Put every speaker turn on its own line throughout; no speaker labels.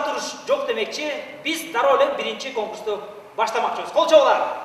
туруш жок демекчи, биз дароо эле биринчи конкурсту баштамакчыбыз. Кол чабуулар.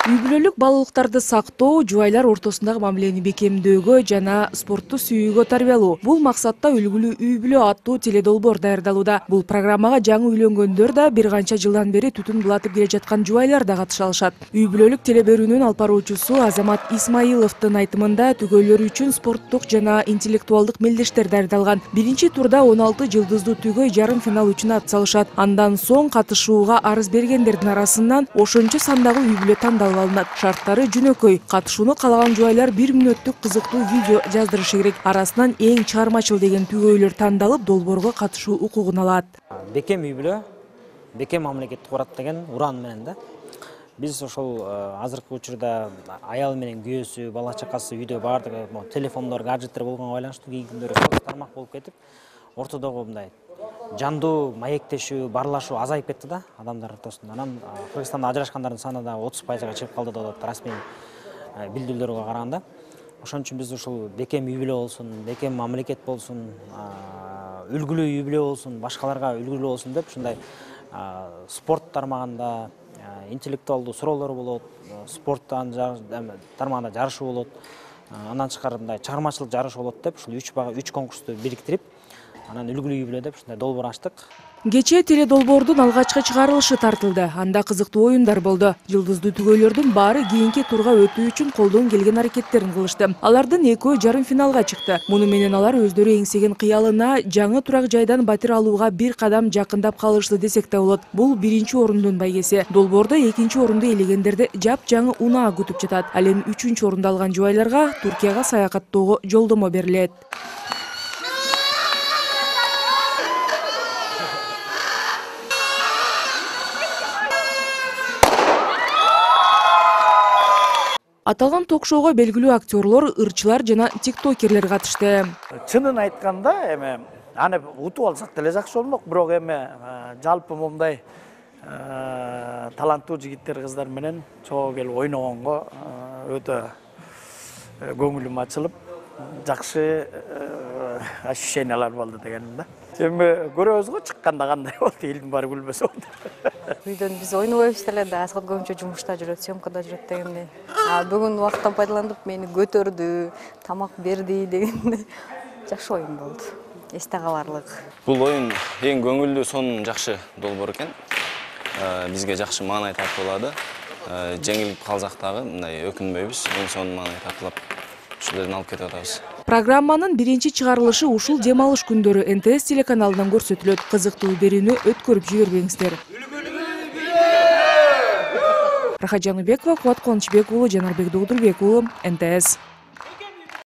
Үй-бүлөлүк балалыктарды сактоо, жубайлар ортосундагы мамилени бекемдөөгө жана спортту сүйүүгө тарбиялоо. Бул максатта үлгүлүү үй-бүлө аттуу теледолбоор даярдалууда. Бул программага жаңы үйлөнгөндөр да бир канча жылдан бери түтүн булатып келе жаткан жубайлар да катыша алышат. Үй-бүлөлүк телеберүүнүн алып баруучусу Азамат Исмаиловдун айтымында түгөйлөр үчүн спорттук жана интеллектуалдык мелдештер даярдалган. Биринчи турда 16 жылдыздуу түгөй жарым финал үчүн ат салышат. Андан соң катышууга арыз бергендердин арасынан ошончо сандагы үй-бүлө тандалып алынат. Шарттары жөнөкөй. Катышууну каалаган жубайлар 1 мүнөттүк кызыктуу видео жаздырышы керек. Арасынан эң чыгармачыл деген түгөйлөр тандалып, долбоорго катышуу укугун алат.
Бекем үй-бүлө, бекем мамлекетти курат деген уран менен да. Биз ошол азыркы учурда аял менен күйөөсү, бала чакасы үйдө баардыгы телефондор, гаджеттер болгонго байланыштуу кийинки күндөрү соц тармак болуп кетип, ортодогу мындай жандуу маектешүү, барлашуу азайып кетти да адамдар ортосунда. Анан Кыргызстанда ажырашкандардын саны да 30%га чыгып калды деп атат расмий билдирүүлөргө караганда. Ошон үчүн биз ушул бекем үй-бүлө болсун, бекем мамлекет болсун, үлгүлүү үй-бүлө болсун, башкаларга үлгүлүү болсун деп ушундай спорт тармагында интеллектуалдуу суроолор болот, спорт тармагында жарышуу болот, андан тышкары мындай чыгармачылык жарышы болот деп ушул 3 конкурсту бириктирип, анан үлгүлүү үй-бүлө деп ушундай долбоор ачтык.
Кечээ теледолбоордун алгачкы чыгарылышы тартылды. Анда кызыктуу оюндар болду. Жылдыздуу түгөйлөрдүн баары кийинки турга өтүү үчүн колдон келген аракеттерин кылышты. Алардын экөө жарым финалга чыкты. Муну менен алар өздөрү эңсеген кыялына жаңы турак жайдан батир алууга бир кадам жакындап калышты десек да болот. Бул биринчи орундун байгеси. Долбоордо экинчи орунду ээлегендерди жапжаңы унаа күтүп жатат. Ал эми 3-чү орунду алган жубайларга Туркияга саякаттоого жолдомо берилет. Аталган ток-шоуга белгилүү актерлор, ырчылар жана тиктокерлер катышты.
Чынын айтканда, эми аны утуп алсак деле жакшы болмок, бирок эми жалпы момундай таланттуу жигиттер, кыздар менен чогуу келип ойногонго өтө көңүлүм ачылып, жакшы ощущениялар болду дегеним да. Эми көрөбүз го чыкканда кандай болду, элдин баары күлбөсө болду.
Үйдөн биз ойнобойбуз деле да, Асгат көбүнчө жумушта жүрөт, съемкада жүрөт дегенде. Бүгүн убакыттан пайдаланып мени көтөрдү, тамак берди дегенде жакшы оюн болду. Эсте каларлык.
Бул оюн эң көңүлдүү, сонун жакшы долбоор экен. Бизге жакшы маанай тартуулады. Жеңилип калсак дагы мындай өкүнбөйбүз. Эң сонун маанай тартуулап ушул жерден алып кетип атабыз.
Программанын биринчи чыгарылышы ушул дем алыш күндөрү НТС телеканалынан көрсөтүлөт. Кызыктуу берүүнү өткөрүп жибербеңиздер. Рахат Жаңыбекова, Кубат Кубанычбек уулу, Жанарбек Дуудурбек уулу, НТС.